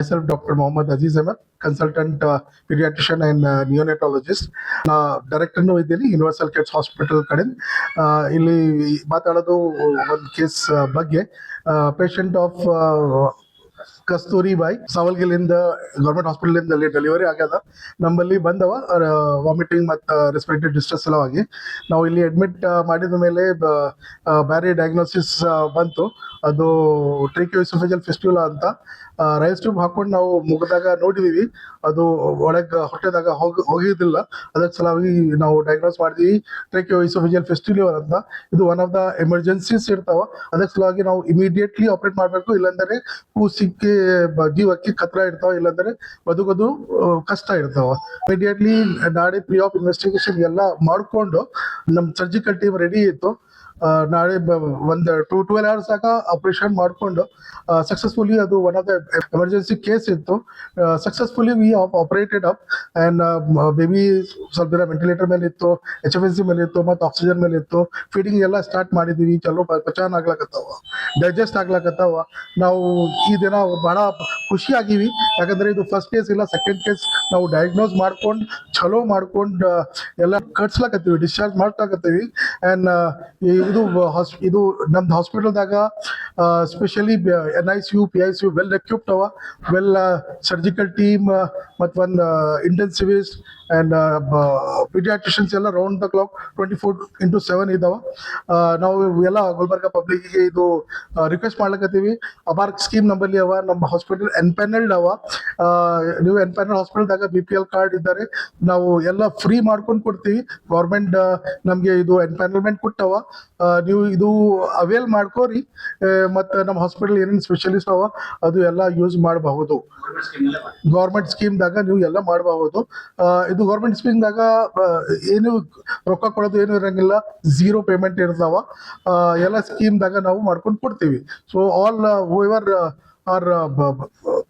Myself, Dr. Mohammad Aziz Ahmed, consultant pediatrician and neonatologist. ಡೈರೆಕ್ಟರ್ನು ಇದ್ದೀನಿ universal kids hospital ಕಡೆ. ಇಲ್ಲಿ ಮಾತಾಡೋದು ಒಂದು ಕೇಸ್ ಬಗ್ಗೆ. ಪೇಷಂಟ್ ಆಫ್ ಕಸ್ತೂರಿ ಬಾಯಿ ಸಾವಲ್ಗಿಲಿಂದ ಗೌರ್ಮೆಂಟ್ ಹಾಸ್ಪಿಟಲ್ ಅಲ್ಲಿ ಡೆಲಿವರಿ ಆಗ್ಯದ. ನಮ್ಮಲ್ಲಿ ಬಂದವ ವಾಮಿಟಿಂಗ್ ಮತ್ತು ರೆಸ್ಪಿರೇಟರಿ ಡಿಸ್ಟ್ರೆಸ್ ಸಲುವಾಗಿ ನಾವು ಇಲ್ಲಿ ಅಡ್ಮಿಟ್ ಮಾಡಿದ ಮೇಲೆ ಬೇರೆ ಡಯಾಗ್ನೋಸಿಸ್ ಬಂತು. ಅದು ಟ್ರಿಕ್ಯೋಇಸೋಫೇಜಿಯಲ್ ಫಿಸ್ಟ್ಯುಲಾ ಅಂತ. ರೈಸ್ ಟ್ಯೂಬ್ ಹಾಕೊಂಡು ನಾವು ಮುಗಿದಾಗ ನೋಡಿದೀವಿ, ಅದು ಒಳಗೆ ಹೊಟ್ಟೆದಾಗ ಹೋಗಿದ್ದಿಲ್ಲ. ಅದಕ್ಕೆ ಸಲುವಾಗಿ ನಾವು ಡಯಾಗ್ನೋಸ್ ಮಾಡಿದೀವಿ ಟ್ರಿಕ್ಯೋಇಸೋಫೇಜಿಯಲ್ ಫಿಸ್ಟ್ಯುಲಾ ಅಂತ. ಇದು ಒನ್ ಆಫ್ ದ ಎಮರ್ಜೆನ್ಸೀಸ್ ಇರ್ತಾವ. ಅದಕ್ಕೆ ಸಲುವಾಗಿ ನಾವು ಇಮಿಡಿಯೇಟ್ಲಿ ಆಪರೇಟ್ ಮಾಡಬೇಕು, ಇಲ್ಲಾಂದರೆ ಕೂಸಿಕ್ಕೆ ಜೀವಕ್ಕೆ ಖತರ ಇರ್ತಾವ, ಇಲ್ಲಾಂದರೆ ಬದುಕೋದು ಕಷ್ಟ ಇರ್ತಾವ. ಇಮಿಡಿಯೇಟ್ಲಿ ನಾಳೆ ಪ್ರೀ ಆಫ್ ಇನ್ವೆಸ್ಟಿಗೇಷನ್ ಎಲ್ಲ ಮಾಡಿಕೊಂಡು ನಮ್ಮ ಸರ್ಜಿಕಲ್ ಟೀಮ್ ರೆಡಿ ಇತ್ತು. ನಾಳೆ ಒಂದು 12 hours ಆಗ ಆಪರೇಷನ್ ಮಾಡಿಕೊಂಡು ಸಕ್ಸಸ್ಫುಲಿ, ಅದು one of the emergency case ಇತ್ತು. Successfully we operated up and baby ಸ್ವಲ್ಪ ದಿನ ವೆಂಟಿಲೇಟರ್ ಮೇಲೆ ಇತ್ತು, HFNC ಮೇಲೆ ಇತ್ತು ಮತ್ತು ಆಕ್ಸಿಜನ್ ಮೇಲೆ ಇತ್ತು. ಫೀಡಿಂಗ್ ಎಲ್ಲ ಸ್ಟಾರ್ಟ್ ಮಾಡಿದ್ದೀವಿ. ಚಲೋ ಪಚಾನ್ ಆಗ್ಲಕತ್ತಾವ, ಡೈಜೆಸ್ಟ್ ಆಗ್ಲಕತ್ತಾವ. ನಾವು ಈ ದಿನ ಬಹಳ ಖುಷಿ ಆಗೀವಿ, ಯಾಕಂದ್ರೆ ಇದು ಫಸ್ಟ್ ಕೇಸ್ ಇಲ್ಲ, ಸೆಕೆಂಡ್ ಕೇಸ್ ನಾವು ಡಯಾಗ್ನೋಸ್ ಮಾಡ್ಕೊಂಡು ಚಲೋ ಮಾಡ್ಕೊಂಡು ಎಲ್ಲ ಕಟ್ಸ್ಲಾಕತ್ತೀವಿ, ಡಿಸ್ಚಾರ್ಜ್ ಮಾಡ್ಲಾಕತ್ತೀವಿ. ಆ್ಯಂಡ್ ಇದು ನಮ್ದು ಹಾಸ್ಪಿಟಲ್ದಾಗ specially NICU, PICU well equipped ಅವ, ವೆಲ್ ಸರ್ಜಿಕಲ್ ಟೀಮ್ ಮತ್ತು ಒಂದು ಇಂಟೆನ್ಸಿವಿಸ್ಟ್ ಆ್ಯಂಡ್ ಪೀಡಿಯಾಟ್ರಿಷಿಯನ್ಸ್ ಎಲ್ಲ ರೌಂಡ್ ದ ಕ್ಲಾಕ್ 24/7 ಇದಾವ. ನಾವು ಎಲ್ಲ ಗುಲ್ಬರ್ಗ ಪಬ್ಲಿಕ್ಗೆ ಇದು ರಿಕ್ವೆಸ್ಟ್ ಮಾಡ್ಲಕತ್ತೀವಿ. ಅಬಾರ್ಕ್ ಸ್ಕೀಮ್ ನಮ್ಮಲ್ಲಿ ಅವ, ನಮ್ಮ ಹಾಸ್ಪಿಟಲ್ ಎನ್ಪ್ಯಾನಲ್ಡ್ ಅವ. ನೀವು ಎನ್ಪ್ಯಾನಲ್ ಹಾಸ್ಪಿಟಲ್ದಾಗ BPL ಕಾರ್ಡ್ ಇದ್ದಾರೆ, ನಾವು ಎಲ್ಲ ಫ್ರೀ ಮಾಡ್ಕೊಂಡು ಕೊಡ್ತೀವಿ. ಗೌರ್ಮೆಂಟ್ ನಮಗೆ ಇದು ಎನ್ಪ್ಯಾನಲ್ಮೆಂಟ್ ಕೊಟ್ಟವ. ನೀವು ಇದು ಅವೇಲ್ ಮಾಡ್ಕೋರಿ. ಮತ್ತು ನಮ್ಮ ಹಾಸ್ಪಿಟಲ್ ಏನೇನು ಸ್ಪೆಷಲಿಸ್ಟ್ ಅವ ಅದು ಎಲ್ಲ ಯೂಸ್ ಮಾಡಬಹುದು. ಗೌರ್ಮೆಂಟ್ ಸ್ಕೀಮ್ದಾಗ ನೀವು ಎಲ್ಲ ಮಾಡಬಹುದು. ಇದು ಗೌರ್ಮೆಂಟ್ ಸ್ಕೀಮ್ದಾಗ ಏನು ರೊಕ್ಕ ಕೊಡೋದು ಏನು ಇರಂಗಿಲ್ಲ, ಝೀರೋ ಪೇಮೆಂಟ್ ಇರ್ತಾವ. ಎಲ್ಲ ಸ್ಕೀಮ್ದಾಗ ನಾವು ಮಾಡ್ಕೊಂಡು ಕೊಡ್ತೀವಿ. So all whoever are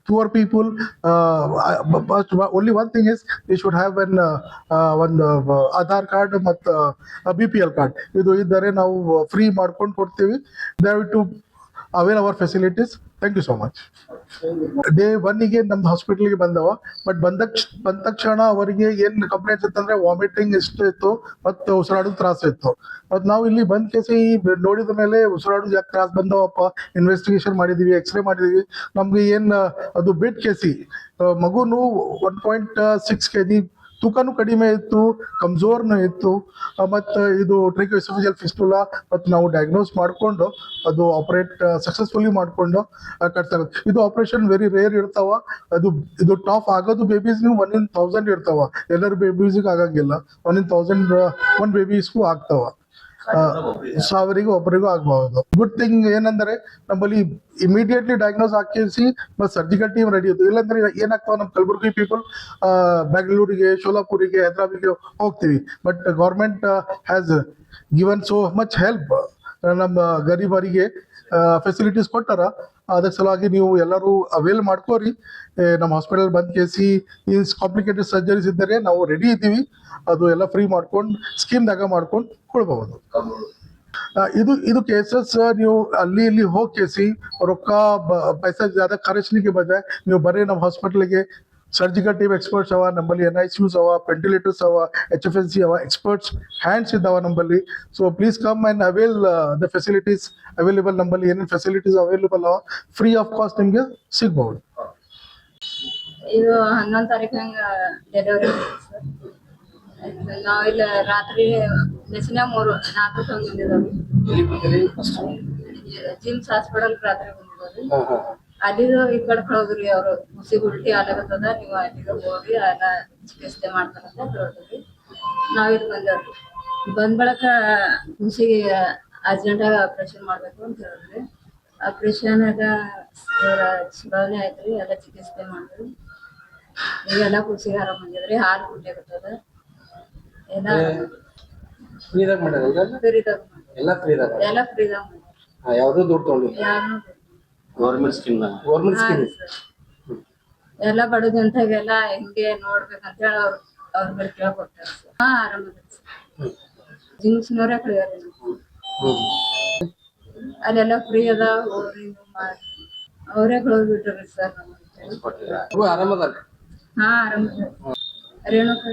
poor people, only one thing is they should have one Aadhaar card ಮತ್ತು BPL ಕಾರ್ಡ್. ಇದು ಇದ್ದರೆ ನಾವು ಫ್ರೀ ಮಾಡ್ಕೊಂಡು ಕೊಡ್ತೀವಿ. ದಯವಿಟ್ಟು avail our facilities. Thank you so much. Day 1ಗೆ ನಮ್ಮ ಹಾಸ್ಪಿಟಲ್ಗೆ ಬಂದವ, ಬಟ್ ಬಂದ ತಕ್ಷಣ ಅವರಿಗೆ ಏನು ಕಂಪ್ಲೇಂಟ್ಸ್ ಇತ್ತಂದ್ರೆ ವಾಮಿಟಿಂಗ್ ಎಷ್ಟು ಇತ್ತು ಮತ್ತು ಉಸಿರಾಡೋದು ತ್ರಾಸ ಇತ್ತು. ಮತ್ತು ನಾವು ಇಲ್ಲಿ ಬಂದ ಕೇಸಿ ನೋಡಿದ ಮೇಲೆ ಉಸಿರಾಡೋದು ಯಾಕೆ ತ್ರಾಸ ಬಂದವಪ್ಪ, ಇನ್ವೆಸ್ಟಿಗೇಷನ್ ಮಾಡಿದೀವಿ, ಎಕ್ಸ್ರೇ ಮಾಡಿದೀವಿ. ನಮ್ಗೆ ಏನು ಅದು ಬೆಡ್ ಕೇಸಿ, ಮಗುನು 1.6 kg ತೂಕನೂ ಕಡಿಮೆ ಇತ್ತು, ಕಮ್ಜೋರ್ನು ಇತ್ತು. ಮತ್ತು ಇದು ಟ್ರಿಕ್ಯೋಇಸೋಫೇಜಿಯಲ್ ಫಿಸ್ಟುಲಾ ಮತ್ತು ನಾವು ಡಯಾಗ್ನೋಸ್ ಮಾಡಿಕೊಂಡು ಅದು ಆಪರೇಟ್ ಸಕ್ಸಸ್ಫುಲಿ ಮಾಡಿಕೊಂಡು ಕಟ್ಸಾಗುತ್ತೆ. ಇದು ಆಪರೇಷನ್ ವೆರಿ ರೇರ್ ಇರ್ತಾವ. ಇದು ಟಾಪ್ ಆಗೋದು ಬೇಬೀಸ್ ನೀವು 1 in 1000 ಇರ್ತಾವ. ಎಲ್ಲರ ಬೇಬೀಸ್ಗೆ ಆಗಂಗಿಲ್ಲ. 1 in 1000 ಬೇಬೀಸ್ಗೂ ಆಗ್ತಾವ. 1000 ಒಬ್ಬರಿಗೂ ಆಗಬಹುದು. ಗುಡ್ ಥಿಂಗ್ ಏನಂದ್ರೆ ನಮ್ಮಲ್ಲಿ ಇಮಿಡಿಯೇಟ್ಲಿ ಡಯಾಗ್ನೋಸ್ ಹಾಕಿಸಿ ಮತ್ತು ಸರ್ಜಿಕಲ್ ಟೀಮ್ ರೆಡಿ ಇತ್ತು. ಇಲ್ಲಾಂದ್ರೆ ಏನಾಗ್ತಾವ, ನಮ್ಮ ಕಲಬುರ್ಗಿ ಪೀಪಲ್ ಬೆಂಗಳೂರಿಗೆ, ಶೋಲಾಪುರಿಗೆ, ಹೈದರಾಬಾದ್ಗೆ ಹೋಗ್ತೀವಿ. But government has given so much help. ನಮ್ಮ ಗರೀಬರಿಗೆ ಫೆಸಿಲಿಟೀಸ್ ಕೊಟ್ಟಾರ. ಅದಕ್ಕೆ ಸಲುವಾಗಿ ನೀವು ಎಲ್ಲರೂ ಅವೇಲ್ ಮಾಡ್ಕೋರಿ. ನಮ್ಮ ಹಾಸ್ಪಿಟಲ್ ಬಂದ್ ಕೇಸಿ ಈ ಕಾಂಪ್ಲಿಕೇಟೆಡ್ ಸರ್ಜರೀಸ್ ಇದ್ದರೆ ನಾವು ರೆಡಿ ಇದ್ದೀವಿ. ಅದು ಎಲ್ಲ ಫ್ರೀ ಮಾಡ್ಕೊಂಡು ಸ್ಕೀಮ್ದಾಗ ಮಾಡ್ಕೊಂಡು ಕೊಡ್ಬಹುದು. ಇದು ಕೇಸಸ್ ನೀವು ಅಲ್ಲಿ ಇಲ್ಲಿ ಹೋಗಿ ಕೇಸಿ ರೊಕ್ಕ ಪೈಸಾ ಜ್ಯಾದ ಖರ್ಚಲಿಕ್ಕೆ ಬಜಾಯ್ ನೀವು ಬರ್ರಿ ನಮ್ಮ ಹಾಸ್ಪಿಟಲ್ಗೆ. ಸರ್ಜಿಕಲ್ ಟೀಮ್ ಎಕ್ಸ್ಪರ್ಟ್ಸ್ ಅವ ನಮ್ಮಲ್ಲಿ, NICUs ಅವ, ವೆಂಟಿಲೇಟರ್ಸ್ ಅವ, HFNC ಅವ, ಎಕ್ಸ್ಪರ್ಟ್ಸ್ ಹ್ಯಾಂಡ್ಸ್ ಇದ್ದಾವ ನಮ್ಮಲ್ಲಿ. So please come and avail the facilities available. ನಮ್ಮಲ್ಲಿ ಏನೇನು ಫೆಸಿಲಿಟೀಸ್ ಅವೈಲೇಬಲ್ ಅವ ಫ್ರೀ ಆಫ್ ಕಾಸ್ಟ್ ನಿಮಗೆ ಸಿಗ್ಬಹುದು. ಇದು 11 ತಾರೀಕು ಡೆಲಿವರಿ. ನಾವಿಲ್ಲಿ ರಾತ್ರಿ ಬಸ್ಸಿನ 4 ಬಂದಿದ್ದಾವೆ. ಜಿಮ್ಸ್ ಹಾಸ್ಪಿಟಲ್ ರಾತ್ರಿ ಬಂದಿದ್ದಾವೆ. ಅಲ್ಲಿದು ಈ ಕಡೆ ಕಳೋದ್ರಿ, ಅವರು ಮುಸಿಗೆ ಉಲ್ಟಿ ಆಗತ್ತದ, ನೀವು ಅಲ್ಲಿಗೆ ಹೋಗಿ ಎಲ್ಲ ಚಿಕಿತ್ಸೆ ಮಾಡ್ತಾರಂತ ಹೇಳ್ತೀವಿ. ನಾವಿಲ್ಲಿ ಬಂದೇವ್ರಿ. ಬಂದ ಬಳಕ ಮುಸಿಗೆ ಅರ್ಜೆಂಟಾಗಿ ಆಪ್ರೇಷನ್ ಮಾಡ್ಬೇಕು ಅಂತ ಹೇಳಿದ್ರಿ. ಆಪ್ರೇಷನ್ ಸುಧಾರಣೆ ಆಯ್ತ್ರಿ, ಎಲ್ಲ ಚಿಕಿತ್ಸೆ ಮಾಡಿದ್ರಿ. ಈಗೆಲ್ಲ ಕುಸಿಗೆ ಆರಾಮ ಬಂದಿದ್ರಿ. ಹಾಲು ಕುಟ್ಟಾಗತ್ತದ, ಎಲ್ಲ ಫ್ರೀದಾಗ ಮಾಡ್ಯಾರ. ಎಲ್ಲ ಫ್ರೀದಾಗ ಯಾವ್ದು ದುಡ್ಡು ತಗೊಂಡಿಲ್ಲ. ಗೌರ್ಮೆಂಟ್ ಸ್ಕೀಮ್ ಎಲ್ಲ ಬಡ ಜನತೆಗೆಲ್ಲ ಹಿಂಗೆ ನೋಡ್ಬೇಕಂತ ಹೇಳಿ ಅವ್ರ ಮೇಲೆ ಕೇಳ್ಕೊಡ್ತಾರೆ. ಆರಾಮದ ಜಿಮ್ಸ್ನವ್ರೆ ಕಳಿಯಾರ. ಅಲ್ಲೆಲ್ಲ ಫ್ರೀ ಅದ, ಹೋಗ್ರಿ ಮಾಡಿ ಅವರೇ ಕಳ್ದು ಬಿಟ್ರಿ ಸರ್. ಆರಾಮದ ಹಾ ಆರಾಮ ರೇಣುಕಾ